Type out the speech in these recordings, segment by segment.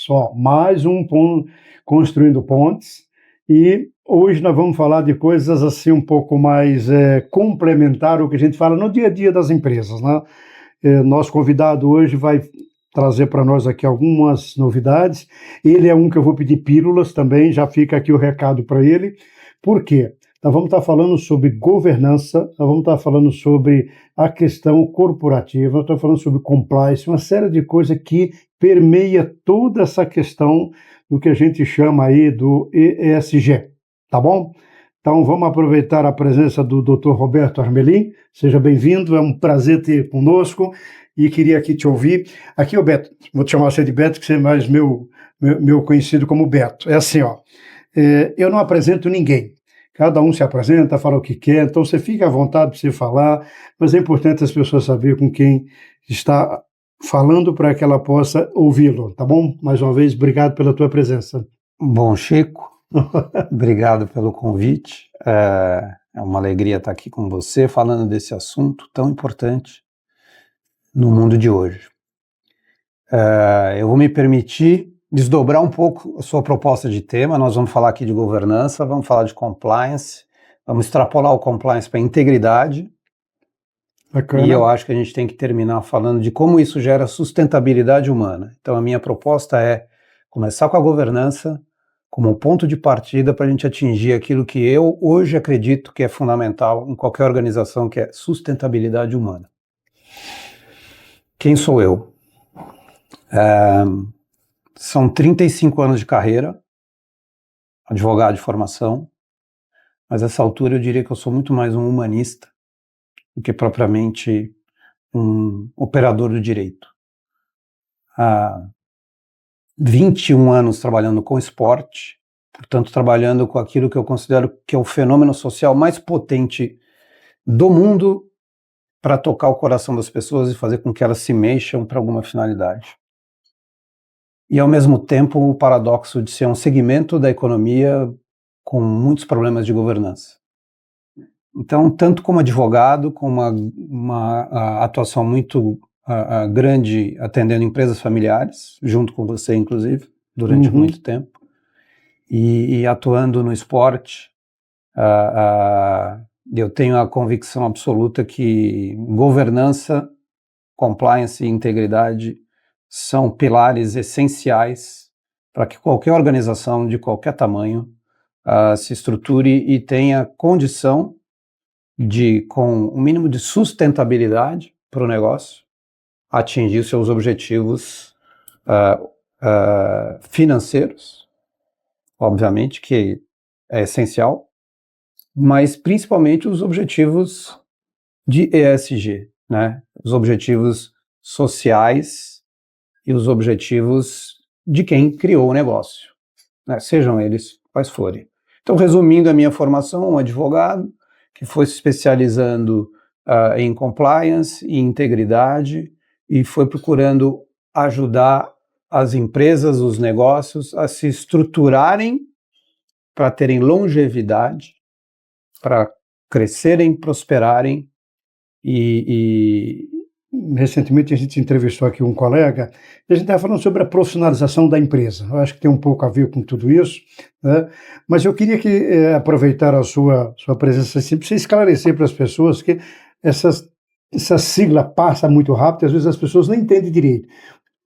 só mais um construindo pontes. E hoje nós vamos falar de coisas assim um pouco mais complementar ao que a gente fala no dia a dia das empresas, né? Nosso convidado hoje vai trazer para nós aqui algumas novidades. Ele é um que eu vou pedir pílulas também, já fica aqui o recado para ele. Por quê? Nós vamos estar falando sobre governança, nós vamos estar falando sobre a questão corporativa, nós estamos falando sobre compliance, uma série de coisas que permeia toda essa questão do que a gente chama aí do ESG, tá bom? Então vamos aproveitar a presença do Dr. Roberto Armelin. Seja bem-vindo, é um prazer ter conosco e queria aqui te ouvir. Aqui, Beto, vou te chamar você de Beto, que você é mais meu conhecido como Beto. É assim, ó, eu não apresento ninguém. Cada um se apresenta, fala o que quer, então você fica à vontade para você falar, mas é importante as pessoas saberem com quem está falando para que ela possa ouvi-lo, tá bom? Mais uma vez, obrigado pela tua presença. Bom, Chico, obrigado pelo convite. É uma alegria estar aqui com você, falando desse assunto tão importante no mundo de hoje. Eu vou me permitir desdobrar um pouco a sua proposta de tema. Nós vamos falar aqui de governança, vamos falar de compliance, vamos extrapolar o compliance para integridade. Bacana. E eu acho que a gente tem que terminar falando de como isso gera sustentabilidade humana. Então a minha proposta é começar com a governança como um ponto de partida para a gente atingir aquilo que eu hoje acredito que é fundamental em qualquer organização, que é sustentabilidade humana. Quem sou eu? São 35 anos de carreira, advogado de formação, mas a essa altura eu diria que eu sou muito mais um humanista do que propriamente um operador do direito. Há 21 anos trabalhando com esporte, portanto trabalhando com aquilo que eu considero que é o fenômeno social mais potente do mundo para tocar o coração das pessoas e fazer com que elas se mexam para alguma finalidade. E, ao mesmo tempo, o paradoxo de ser um segmento da economia com muitos problemas de governança. Então, tanto como advogado, com uma atuação muito grande atendendo empresas familiares, junto com você, inclusive, durante muito tempo, e atuando no esporte, eu tenho a convicção absoluta que governança, compliance e integridade são pilares essenciais para que qualquer organização de qualquer tamanho se estruture e tenha condição de, com o mínimo de sustentabilidade para o negócio, atingir seus objetivos financeiros, obviamente, que é essencial, mas principalmente os objetivos de ESG, né? Os objetivos sociais e os objetivos de quem criou o negócio, né? Sejam eles quais forem. Então, resumindo a minha formação, um advogado que foi se especializando em compliance e integridade e foi procurando ajudar as empresas, os negócios a se estruturarem para terem longevidade, para crescerem, prosperarem e recentemente a gente entrevistou aqui um colega e a gente estava falando sobre a profissionalização da empresa. Eu acho que tem um pouco a ver com tudo isso, né? Mas eu queria aproveitar a sua presença assim, para você esclarecer para as pessoas que essa sigla passa muito rápido e às vezes as pessoas não entendem direito.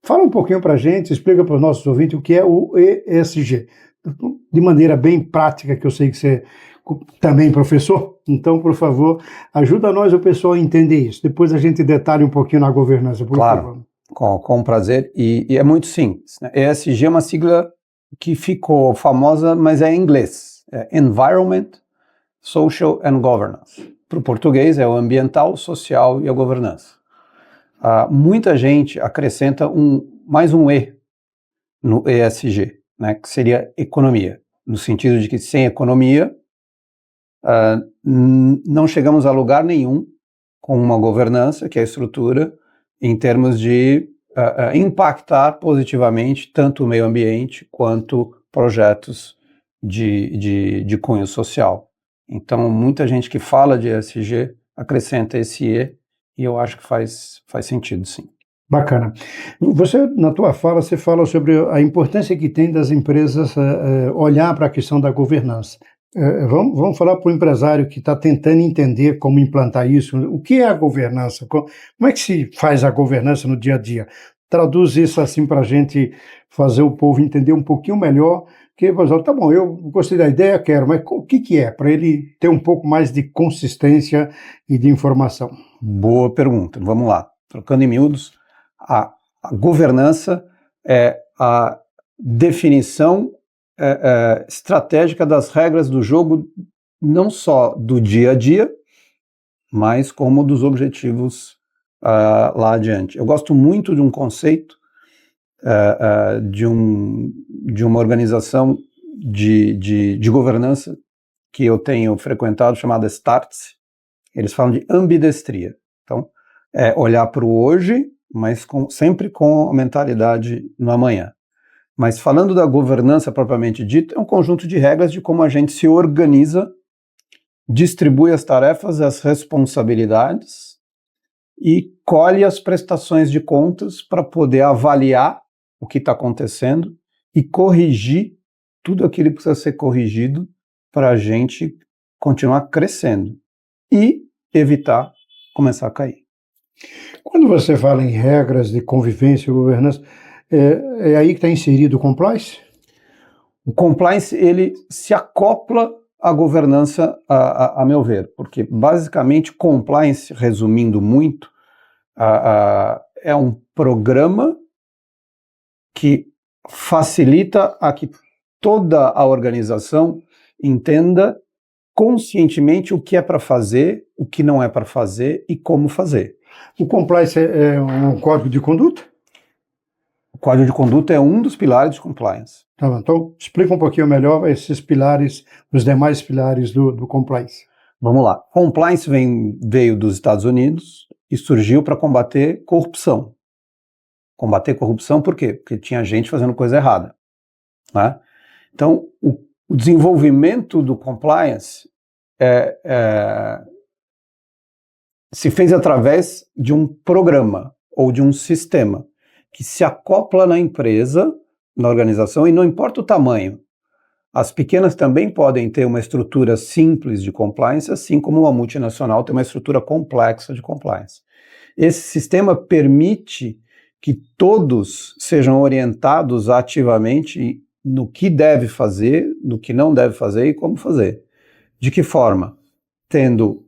Fala um pouquinho para a gente, explica para os nossos ouvintes o que é o ESG, de maneira bem prática, que eu sei que você também é professor, então, por favor, ajuda nós, o pessoal, a entender isso. Depois a gente detalha um pouquinho na governança, por favor. Com prazer, e é muito simples, né? ESG é uma sigla que ficou famosa, mas é em inglês, é Environment, Social and Governance. Para o português é o ambiental, social e a governança. Muita gente acrescenta mais um E no ESG, né, que seria economia, no sentido de que sem economia não chegamos a lugar nenhum com uma governança, que é a estrutura, em termos de impactar positivamente tanto o meio ambiente quanto projetos de cunho social. Então, muita gente que fala de ESG acrescenta esse E, e eu acho que faz sentido, sim. Bacana. Você, na tua fala, você fala sobre a importância que tem das empresas olhar para a questão da governança. Vamos falar para o empresário que está tentando entender como implantar isso. O que é a governança? Como é que se faz a governança no dia a dia? Traduz isso assim para a gente fazer o povo entender um pouquinho melhor. Que, por exemplo, tá bom, eu gostei da ideia, quero, mas o que é? Para ele ter um pouco mais de consistência e de informação. Boa pergunta. Vamos lá. Trocando em miúdos, a governança é a definição estratégica das regras do jogo, não só do dia a dia, mas como dos objetivos lá adiante. Eu gosto muito de um conceito de uma organização de governança que eu tenho frequentado, chamada Startse. Eles falam de ambidestria. Então, é olhar para o hoje, mas sempre com a mentalidade no amanhã. Mas falando da governança propriamente dita, é um conjunto de regras de como a gente se organiza, distribui as tarefas, as responsabilidades e colhe as prestações de contas para poder avaliar o que está acontecendo e corrigir tudo aquilo que precisa ser corrigido para a gente continuar crescendo e evitar começar a cair. Quando você fala em regras de convivência e governança, é aí que está inserido o compliance? O compliance, ele se acopla à governança, a meu ver, porque basicamente compliance, resumindo muito, é um programa que facilita a que toda a organização entenda conscientemente o que é para fazer, o que não é para fazer e como fazer. O compliance é um código de conduta? O código de conduta é um dos pilares de compliance. Tá bom, então explica um pouquinho melhor esses pilares, os demais pilares do compliance. Vamos lá. Compliance veio dos Estados Unidos e surgiu para combater corrupção. Combater corrupção por quê? Porque tinha gente fazendo coisa errada, né? Então, o desenvolvimento do compliance se fez através de um programa ou de um sistema que se acopla na empresa, na organização, e não importa o tamanho. As pequenas também podem ter uma estrutura simples de compliance, assim como uma multinacional tem uma estrutura complexa de compliance. Esse sistema permite que todos sejam orientados ativamente no que deve fazer, no que não deve fazer e como fazer. De que forma? Tendo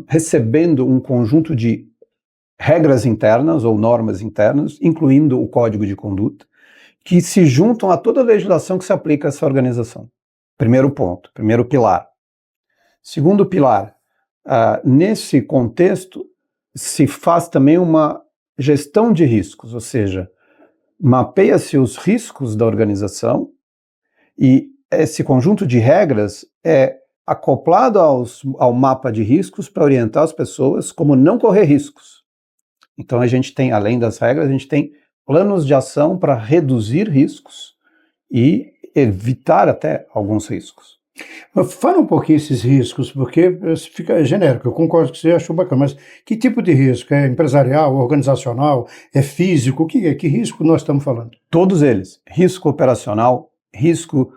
recebendo um conjunto de regras internas ou normas internas, incluindo o código de conduta, que se juntam a toda a legislação que se aplica a essa organização. Primeiro ponto, primeiro pilar. Segundo pilar, nesse contexto se faz também uma gestão de riscos, ou seja, mapeia-se os riscos da organização e esse conjunto de regras é acoplado ao mapa de riscos para orientar as pessoas como não correr riscos. Então a gente tem, além das regras, a gente tem planos de ação para reduzir riscos e evitar até alguns riscos. Fala um pouquinho esses riscos, porque fica genérico, eu concordo que você achou bacana, mas que tipo de risco? É empresarial, organizacional, é físico? Que risco nós estamos falando? Todos eles. Risco operacional, risco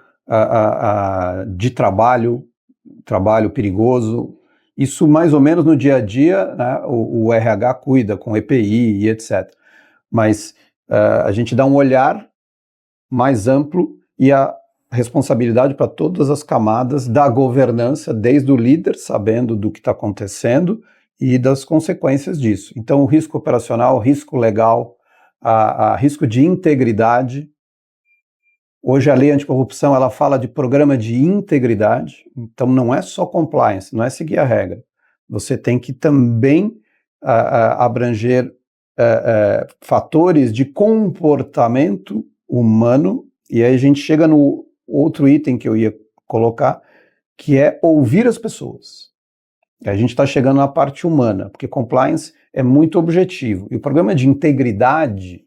de trabalho perigoso. Isso mais ou menos no dia a dia, né, o RH cuida com EPI e etc. Mas a gente dá um olhar mais amplo e a responsabilidade para todas as camadas da governança, desde o líder sabendo do que está acontecendo e das consequências disso. Então o risco operacional, risco legal, risco de integridade. Hoje a lei anticorrupção ela fala de programa de integridade, então não é só compliance, não é seguir a regra. Você tem que também abranger fatores de comportamento humano, e aí a gente chega no outro item que eu ia colocar, que é ouvir as pessoas. A gente está chegando na parte humana, porque compliance é muito objetivo. E o programa de integridade,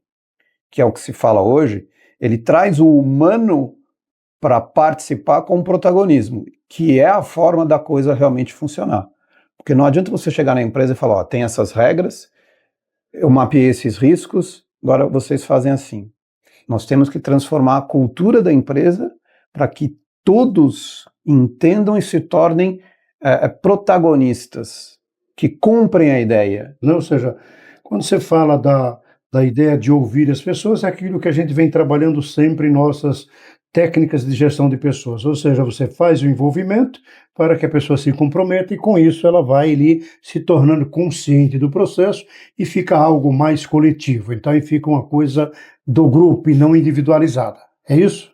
que é o que se fala hoje, ele traz o humano para participar com protagonismo, que é a forma da coisa realmente funcionar. Porque não adianta você chegar na empresa e falar, ó, tem essas regras, eu mapeei esses riscos, agora vocês fazem assim. Nós temos que transformar a cultura da empresa para que todos entendam e se tornem protagonistas, que comprem a ideia. Ou seja, quando você fala da ideia de ouvir as pessoas, é aquilo que a gente vem trabalhando sempre em nossas técnicas de gestão de pessoas. Ou seja, você faz o envolvimento para que a pessoa se comprometa e com isso ela vai ali se tornando consciente do processo e fica algo mais coletivo. Então aí fica uma coisa do grupo e não individualizada. É isso?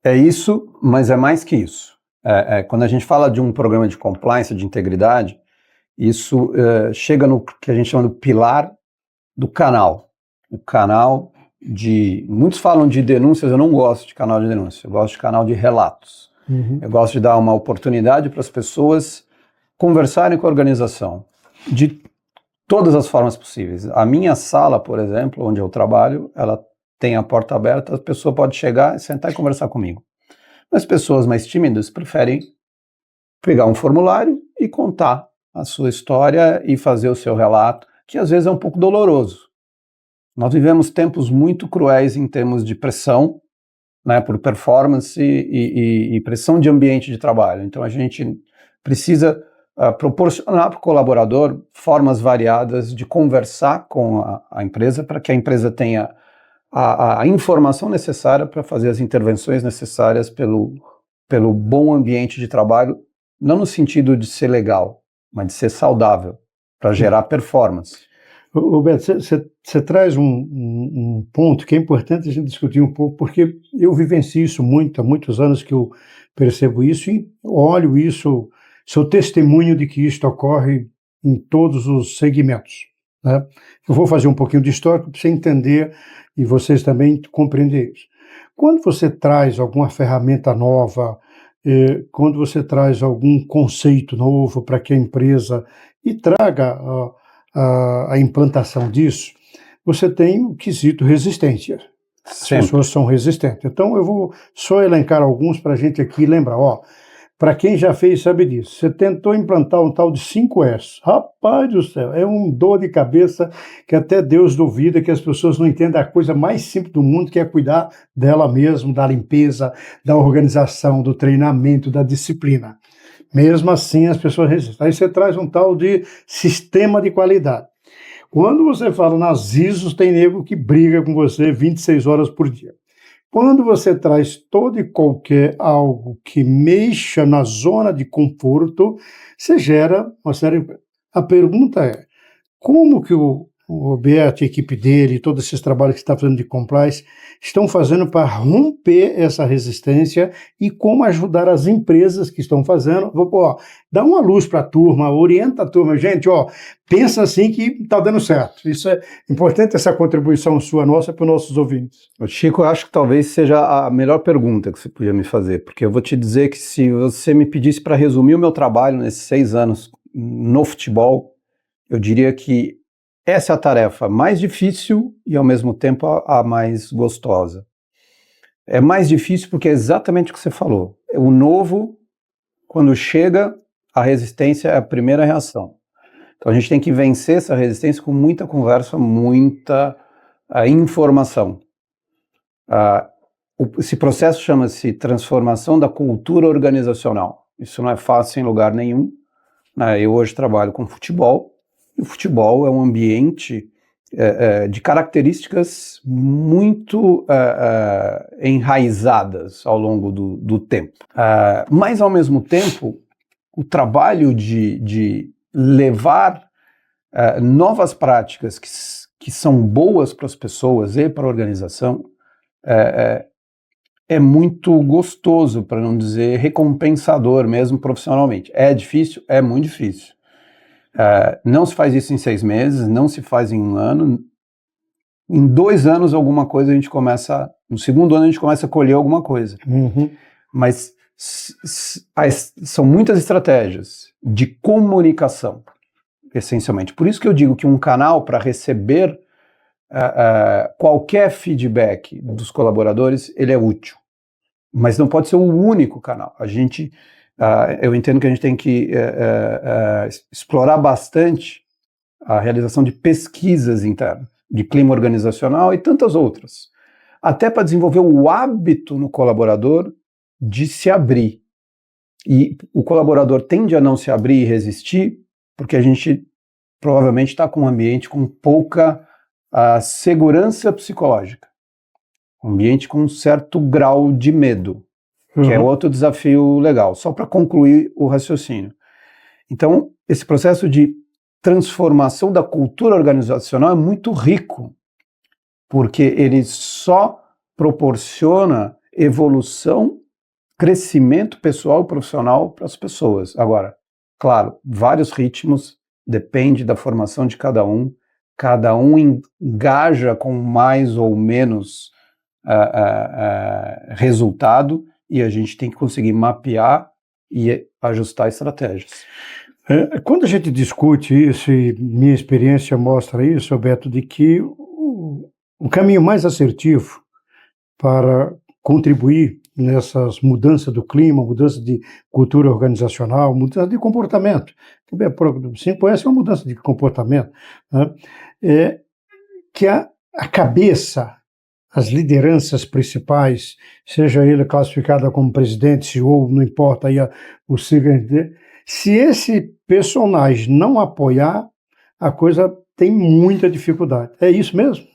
É isso, mas é mais que isso. Quando a gente fala de um programa de compliance, de integridade, isso chega no que a gente chama do pilar do canal. O canal de... Muitos falam de denúncias, eu não gosto de canal de denúncia, eu gosto de canal de relatos. Eu gosto de dar uma oportunidade para as pessoas conversarem com a organização de todas as formas possíveis. A minha sala, por exemplo, onde eu trabalho, ela tem a porta aberta, a pessoa pode chegar, sentar e conversar comigo. As pessoas mais tímidas preferem pegar um formulário e contar a sua história e fazer o seu relato, que às vezes é um pouco doloroso. Nós vivemos tempos muito cruéis em termos de pressão, né, por performance e pressão de ambiente de trabalho. Então a gente precisa proporcionar para o colaborador formas variadas de conversar com a empresa para que a empresa tenha a informação necessária para fazer as intervenções necessárias pelo bom ambiente de trabalho, não no sentido de ser legal, mas de ser saudável, para gerar performance. Roberto, você traz um ponto que é importante a gente discutir um pouco, porque eu vivencio isso há muitos anos que eu percebo isso e olho isso, sou testemunho de que isto ocorre em todos os segmentos, né? Eu vou fazer um pouquinho de história para você entender e vocês também compreender isso. Quando você traz alguma ferramenta nova, quando você traz algum conceito novo para que a empresa e traga a implantação disso, você tem o quesito resistência. As pessoas são resistentes. Então eu vou só elencar alguns para a gente aqui lembrar. Para quem já fez sabe disso. Você tentou implantar um tal de 5S. Rapaz do céu, é um dor de cabeça que até Deus duvida que as pessoas não entendem a coisa mais simples do mundo, que é cuidar dela mesmo, da limpeza, da organização, do treinamento, da disciplina. Mesmo assim, as pessoas resistem. Aí você traz um tal de sistema de qualidade. Quando você fala nas ISOs, tem nego que briga com você 26 horas por dia. Quando você traz todo e qualquer algo que mexa na zona de conforto, você gera uma série... A pergunta é, como que o Roberto e a equipe dele, todos esses trabalhos que está fazendo de compliance, estão fazendo para romper essa resistência e como ajudar as empresas que estão fazendo? Dá uma luz para a turma, orienta a turma. Gente, pensa assim que está dando certo. Isso é importante, essa contribuição sua, nossa, para os nossos ouvintes. Chico, eu acho que talvez seja a melhor pergunta que você podia me fazer, porque eu vou te dizer que se você me pedisse para resumir o meu trabalho nesses 6 anos no futebol, eu diria que essa é a tarefa mais difícil e, ao mesmo tempo, a mais gostosa. É mais difícil porque é exatamente o que você falou. O novo, quando chega, a resistência é a primeira reação. Então, a gente tem que vencer essa resistência com muita conversa, muita informação. Esse processo chama-se transformação da cultura organizacional. Isso não é fácil em lugar nenhum. Eu hoje trabalho com futebol. O futebol é um ambiente de características muito enraizadas ao longo do tempo. Mas, ao mesmo tempo, o trabalho de levar novas práticas que são boas para as pessoas e para a organização é muito gostoso, para não dizer recompensador mesmo profissionalmente. É difícil? É muito difícil. Não se faz isso em 6 meses, não se faz em 1 ano. Em 2 anos alguma coisa a gente começa, no segundo ano a gente começa a colher alguma coisa. Mas são muitas estratégias de comunicação, essencialmente. Por isso que eu digo que um canal para receber qualquer feedback dos colaboradores, ele é útil. Mas não pode ser o único canal. Eu entendo que a gente tem que explorar bastante a realização de pesquisas internas, de clima organizacional e tantas outras, até para desenvolver o hábito no colaborador de se abrir. E o colaborador tende a não se abrir e resistir porque a gente provavelmente está com um ambiente com pouca segurança psicológica, um ambiente com um certo grau de medo, que é outro desafio legal, só para concluir o raciocínio. Então, esse processo de transformação da cultura organizacional é muito rico, porque ele só proporciona evolução, crescimento pessoal e profissional para as pessoas. Agora, claro, vários ritmos, depende da formação de cada um engaja com mais ou menos resultado, e a gente tem que conseguir mapear e ajustar estratégias. Quando a gente discute isso, e minha experiência mostra isso, Beto, de que o caminho mais assertivo para contribuir nessas mudanças do clima, mudança de cultura organizacional, mudança de comportamento. Você conhece uma mudança de comportamento, né? Que a cabeça, as lideranças principais, seja ele classificada como presidente, CEO, não importa aí o signo dele, se esse personagem não apoiar, a coisa tem muita dificuldade. É isso mesmo?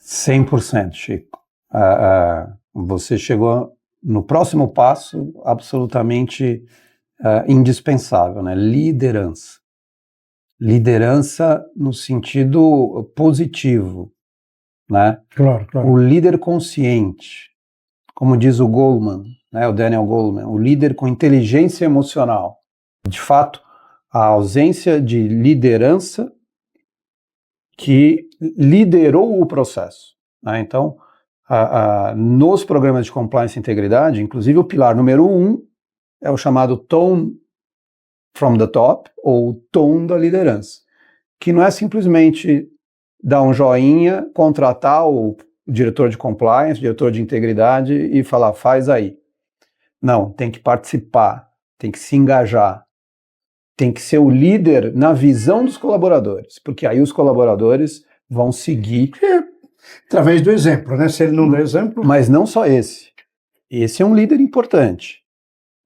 100%, Chico. Você chegou no próximo passo absolutamente indispensável, né? Liderança. Liderança no sentido positivo, né? Claro. O líder consciente, como diz o Goleman, né, o Daniel Goleman, o líder com inteligência emocional. De fato, a ausência de liderança que liderou o processo, né? Então, nos programas de compliance e integridade, inclusive o pilar número 1 é o chamado tone from the top, ou tom da liderança, que não é simplesmente dar um joinha, contratar o diretor de compliance, diretor de integridade e falar, faz aí. Não, tem que participar, tem que se engajar, tem que ser o líder na visão dos colaboradores, porque aí os colaboradores vão seguir. Através do exemplo, né? Se ele não der exemplo... Mas não só esse. Esse é um líder importante.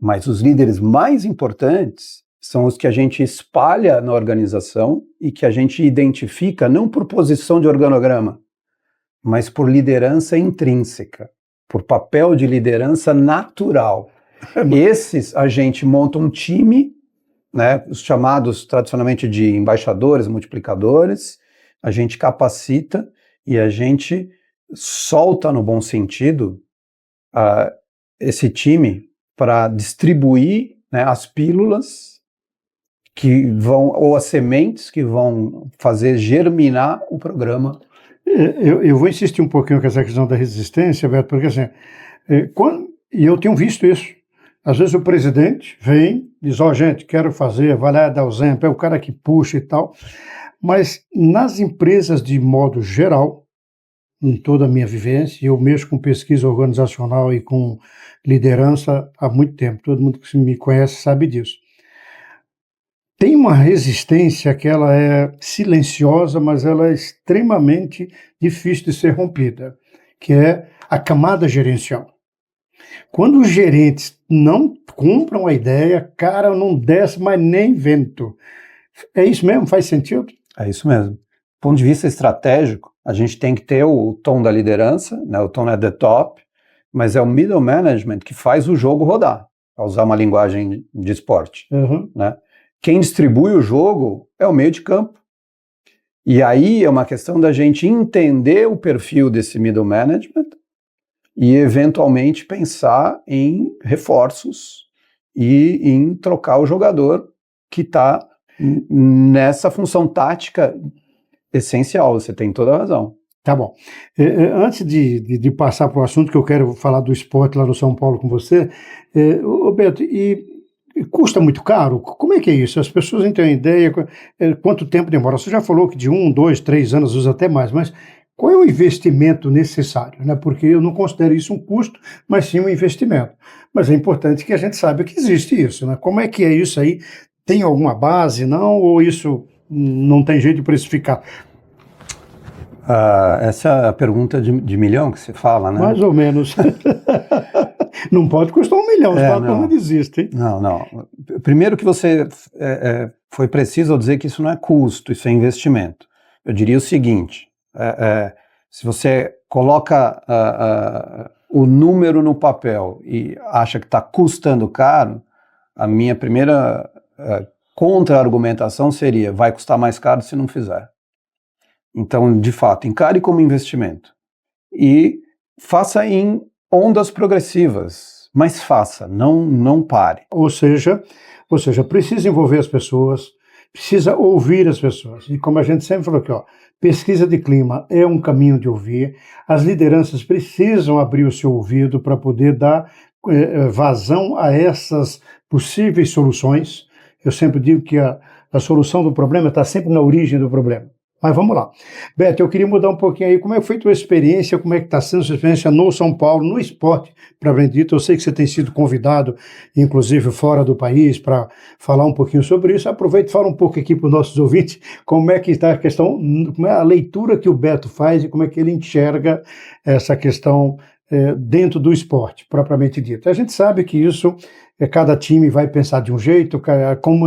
Mas os líderes mais importantes são os que a gente espalha na organização e que a gente identifica não por posição de organograma, mas por liderança intrínseca, por papel de liderança natural. Esses a gente monta um time, né, os chamados tradicionalmente de embaixadores, multiplicadores, a gente capacita e a gente solta, no bom sentido, esse time para distribuir, né, as pílulas que vão, ou as sementes que vão fazer germinar o programa. Eu vou insistir um pouquinho com essa questão da resistência, Beto, porque assim, e eu tenho visto isso. Às vezes o presidente vem, diz, gente, quero fazer, vai lá dar o exemplo, é o cara que puxa e tal. Mas nas empresas, de modo geral, em toda a minha vivência, eu mexo com pesquisa organizacional e com liderança há muito tempo, todo mundo que me conhece sabe disso. Tem uma resistência que ela é silenciosa, mas ela é extremamente difícil de ser rompida, que é a camada gerencial. Quando os gerentes não compram a ideia, cara, não desce mais nem vento. É isso mesmo? Faz sentido? É isso mesmo. Do ponto de vista estratégico, a gente tem que ter o tom da liderança, né? O tom é the top, mas é o middle management que faz o jogo rodar, para usar uma linguagem de esporte. Né? Quem distribui o jogo é o meio de campo. E aí é uma questão da gente entender o perfil desse middle management e eventualmente pensar em reforços e em trocar o jogador que está nessa função tática essencial. Você tem toda a razão. Tá bom. Antes de passar para o assunto que eu quero falar do esporte lá no São Paulo com você, Beto, e custa muito caro? Como é que é isso? As pessoas não têm ideia quanto tempo demora. Você já falou que de 1, 2, 3 anos, usa até mais, mas qual é o investimento necessário? Né? Porque eu não considero isso um custo, mas sim um investimento. Mas é importante que a gente saiba que existe isso. Né? Como é que é isso aí? Tem alguma base, não? Ou isso não tem jeito de precificar? Essa é a pergunta de milhão que você fala, né? Mais ou menos. Não pode custar 1 milhão, senão não desiste, hein? Não. Primeiro que você foi preciso ao dizer que isso não é custo, isso é investimento. Eu diria o seguinte, se você coloca o número no papel e acha que está custando caro, a minha primeira contra-argumentação seria, vai custar mais caro se não fizer. Então, de fato, encare como investimento e faça em ondas progressivas, mas faça, não pare. Ou seja, precisa envolver as pessoas, precisa ouvir as pessoas. E como a gente sempre falou aqui, pesquisa de clima é um caminho de ouvir. As lideranças precisam abrir o seu ouvido para poder dar vazão a essas possíveis soluções. Eu sempre digo que a solução do problema está sempre na origem do problema. Mas vamos lá. Beto, eu queria mudar um pouquinho aí. Como é que foi a tua experiência? Como é que está sendo a sua experiência no São Paulo, no esporte, para dito? Eu sei que você tem sido convidado, inclusive fora do país, para falar um pouquinho sobre isso. Aproveita e fala um pouco aqui para os nossos ouvintes como é que está a questão, como é a leitura que o Beto faz e como é que ele enxerga essa questão dentro do esporte, propriamente dito. A gente sabe que isso, cada time vai pensar de um jeito, como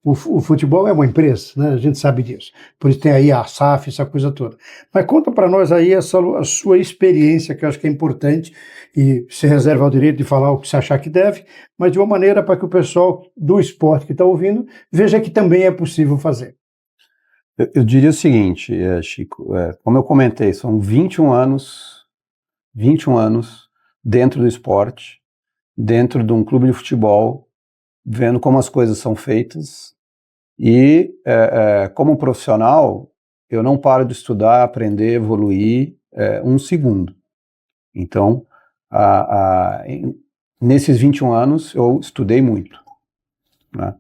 o futebol é uma empresa, né? A gente sabe disso. Por isso tem aí a SAF, essa coisa toda. Mas conta para nós aí a sua experiência, que eu acho que é importante, e se reserva o direito de falar o que você achar que deve, mas de uma maneira para que o pessoal do esporte que está ouvindo veja que também é possível fazer. Eu diria o seguinte, Chico, como eu comentei, são 21 anos dentro do esporte, dentro de um clube de futebol, vendo como as coisas são feitas e como profissional eu não paro de estudar, aprender, evoluir um segundo. Então, nesses 21 anos eu estudei muito, né?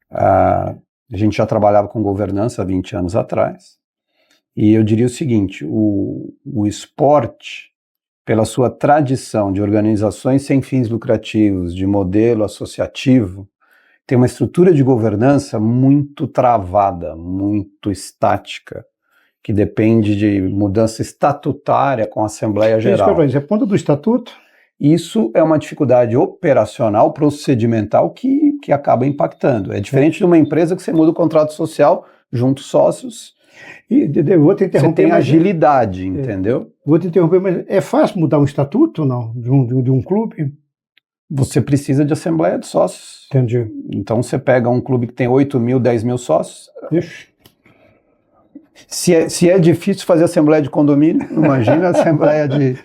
A gente já trabalhava com governança há 20 anos atrás e eu diria o seguinte, o esporte, pela sua tradição de organizações sem fins lucrativos, de modelo associativo, tem uma estrutura de governança muito travada, muito estática, que depende de mudança estatutária com a Assembleia Geral. Isso que eu dizer, ponta do estatuto? Isso é uma dificuldade operacional, procedimental, que acaba impactando. É diferente de uma empresa que você muda o contrato social, junta os sócios, e vou te interromper, você tem agilidade, entendeu? Vou te interromper, mas é fácil mudar um estatuto, não? De um clube? Você precisa de assembleia de sócios. Entendi. Então você pega um clube que tem 8 mil, 10 mil sócios. Ixi. Se é difícil fazer assembleia de condomínio, imagina a assembleia de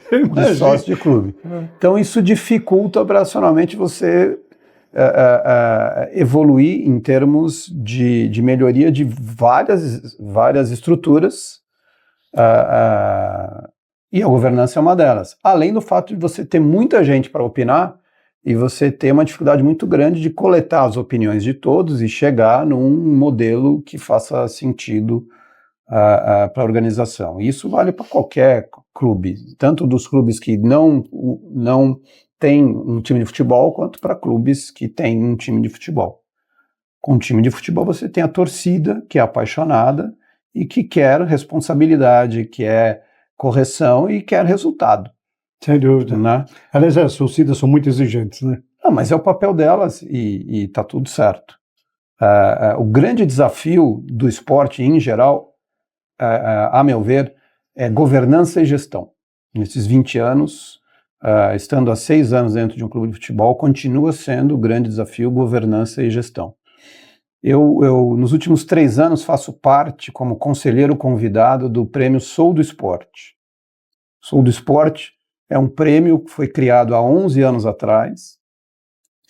sócios de clube. Então isso dificulta operacionalmente você evoluir em termos de melhoria de várias estruturas, e a governança é uma delas. Além do fato de você ter muita gente para opinar e você ter uma dificuldade muito grande de coletar as opiniões de todos e chegar num modelo que faça sentido para a organização. Isso vale para qualquer clube, tanto dos clubes que não tem um time de futebol, quanto para clubes que têm um time de futebol. Com um time de futebol você tem a torcida, que é apaixonada e que quer responsabilidade, quer correção e quer resultado. Sem dúvida. Né? Aliás, as torcidas são muito exigentes, né? Não, mas é o papel delas e está tudo certo. O grande desafio do esporte em geral, a meu ver, é governança e gestão. Nesses 20 anos, estando há 6 anos dentro de um clube de futebol, continua sendo o grande desafio governança e gestão. Eu nos últimos 3 anos, faço parte como conselheiro convidado do prêmio Sou do Esporte. Sou do Esporte é um prêmio que foi criado há 11 anos atrás,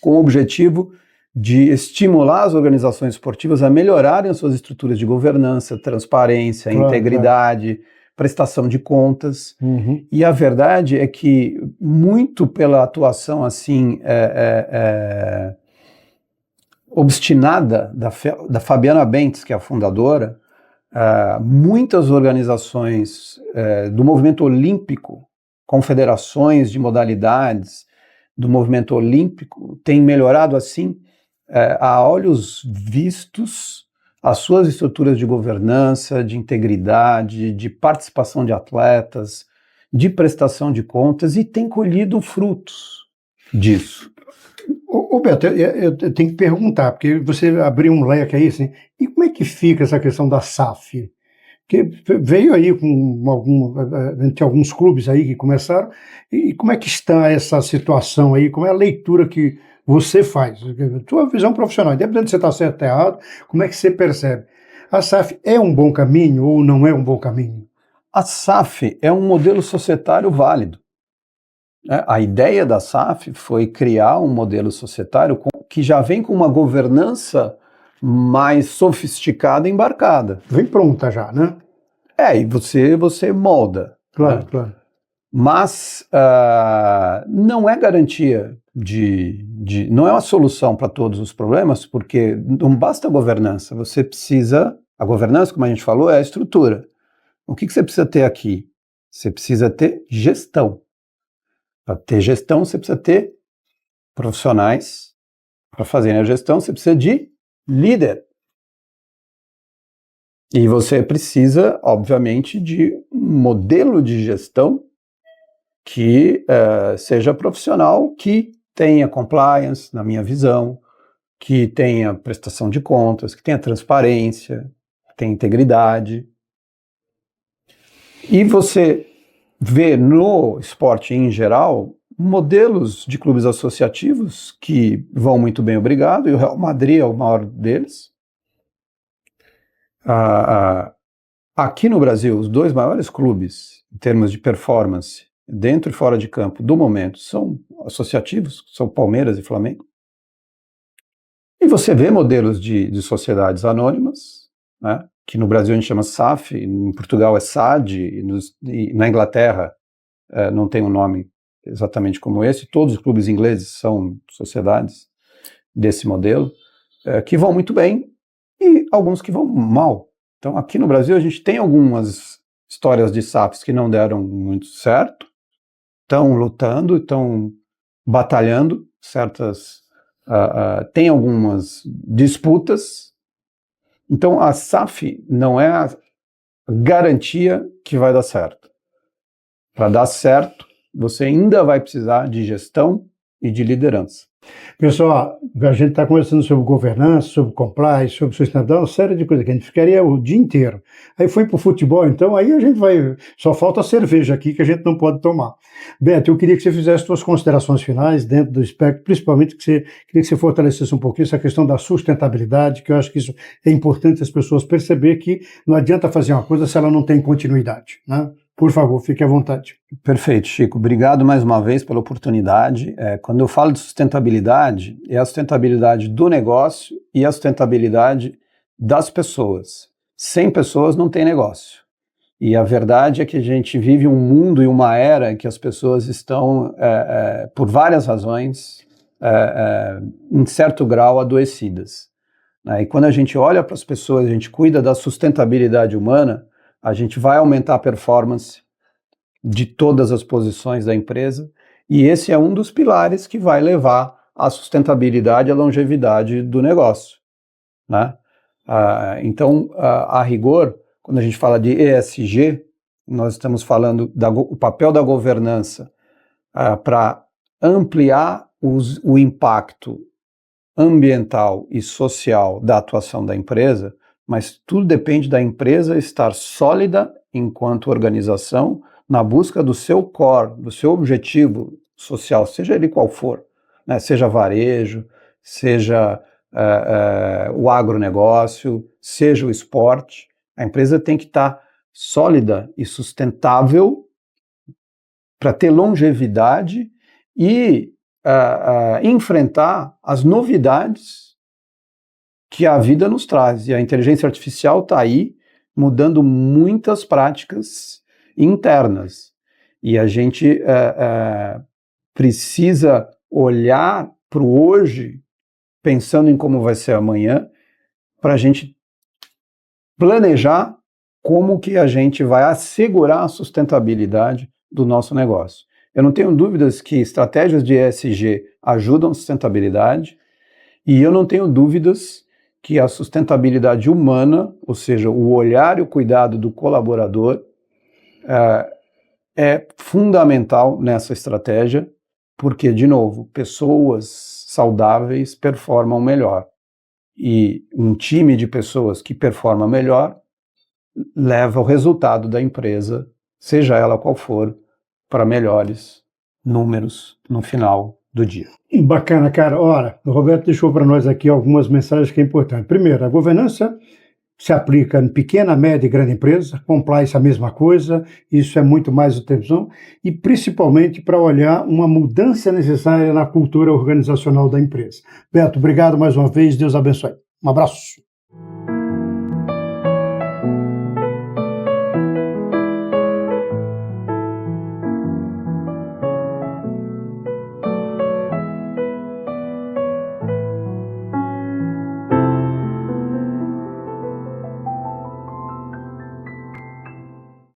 com o objetivo de estimular as organizações esportivas a melhorarem as suas estruturas de governança, transparência, integridade, prestação de contas. Uhum. E a verdade é que, muito pela atuação assim obstinada da Fabiana Bentes, que é a fundadora, muitas organizações do movimento olímpico, confederações de modalidades do movimento olímpico, têm melhorado assim a olhos vistos as suas estruturas de governança, de integridade, de participação de atletas, de prestação de contas e tem colhido frutos disso. Ô Beto, eu tenho que perguntar, porque você abriu um leque aí, assim, e como é que fica essa questão da SAF? Porque veio aí entre alguns clubes aí que começaram, e como é que está essa situação aí, como é a leitura que você faz, tua visão profissional, independente se você está certo ou errado, como é que você percebe? A SAF é um bom caminho ou não é um bom caminho? A SAF é um modelo societário válido. A ideia da SAF foi criar um modelo societário que já vem com uma governança mais sofisticada e embarcada. Vem pronta já, né? E você molda. Claro, né? claro. Mas não é garantia não é uma solução para todos os problemas, porque não basta a governança, você precisa, a governança, como a gente falou, é a estrutura. O que você precisa ter aqui? Você precisa ter gestão. Para ter gestão, você precisa ter profissionais. Para fazerem a gestão, você precisa de líder. E você precisa, obviamente, de um modelo de gestão que seja profissional, que tenha compliance, na minha visão, que tenha prestação de contas, que tenha transparência, que tenha integridade. E você vê no esporte em geral modelos de clubes associativos que vão muito bem, obrigado, e o Real Madrid é o maior deles. Aqui no Brasil, os dois maiores clubes, em termos de performance, dentro e fora de campo, do momento, são associativos, são Palmeiras e Flamengo. E você vê modelos de sociedades anônimas, né, que no Brasil a gente chama SAF, em Portugal é SAD, e na Inglaterra não tem um nome exatamente como esse, todos os clubes ingleses são sociedades desse modelo, que vão muito bem, e alguns que vão mal. Então aqui no Brasil a gente tem algumas histórias de SAFs que não deram muito certo, estão lutando, estão batalhando, tem algumas disputas. Então a SAF não é a garantia que vai dar certo. Para dar certo, você ainda vai precisar de gestão e de liderança. Pessoal, a gente está conversando sobre governança, sobre compliance, sobre sustentabilidade, uma série de coisas que a gente ficaria o dia inteiro. Aí foi para o futebol, então aí a gente vai... Só falta cerveja aqui que a gente não pode tomar. Beto, eu queria que você fizesse suas considerações finais dentro do espectro, principalmente queria que você fortalecesse um pouquinho essa questão da sustentabilidade, que eu acho que isso é importante as pessoas perceber que não adianta fazer uma coisa se ela não tem continuidade, né? Por favor, fique à vontade. Perfeito, Chico. Obrigado mais uma vez pela oportunidade. Quando eu falo de sustentabilidade, é a sustentabilidade do negócio e a sustentabilidade das pessoas. Sem pessoas não tem negócio. E a verdade é que a gente vive um mundo e uma era em que as pessoas estão, por várias razões, em certo grau adoecidas. E quando a gente olha para as pessoas, a gente cuida da sustentabilidade humana, a gente vai aumentar a performance de todas as posições da empresa, e esse é um dos pilares que vai levar à sustentabilidade e à longevidade do negócio, né? Então, a rigor, quando a gente fala de ESG, nós estamos falando do papel da governança para ampliar o impacto ambiental e social da atuação da empresa, mas tudo depende da empresa estar sólida enquanto organização na busca do seu core, do seu objetivo social, seja ele qual for, né? Seja varejo, seja o agronegócio, seja o esporte. A empresa tem que estar sólida e sustentável para ter longevidade e enfrentar as novidades que a vida nos traz. E a inteligência artificial está aí mudando muitas práticas internas. E a gente precisa olhar para o hoje, pensando em como vai ser amanhã, para a gente planejar como que a gente vai assegurar a sustentabilidade do nosso negócio. Eu não tenho dúvidas que estratégias de ESG ajudam a sustentabilidade, e eu não tenho dúvidas que a sustentabilidade humana, ou seja, o olhar e o cuidado do colaborador, é fundamental nessa estratégia, porque, de novo, pessoas saudáveis performam melhor. E um time de pessoas que performa melhor leva o resultado da empresa, seja ela qual for, para melhores números no final do dia. Bacana, cara. Ora, o Roberto deixou para nós aqui algumas mensagens que é importante. Primeiro, a governança se aplica em pequena, média e grande empresa, compliance a mesma coisa, isso é muito mais atenção, e principalmente para olhar uma mudança necessária na cultura organizacional da empresa. Beto, obrigado mais uma vez, Deus abençoe. Um abraço.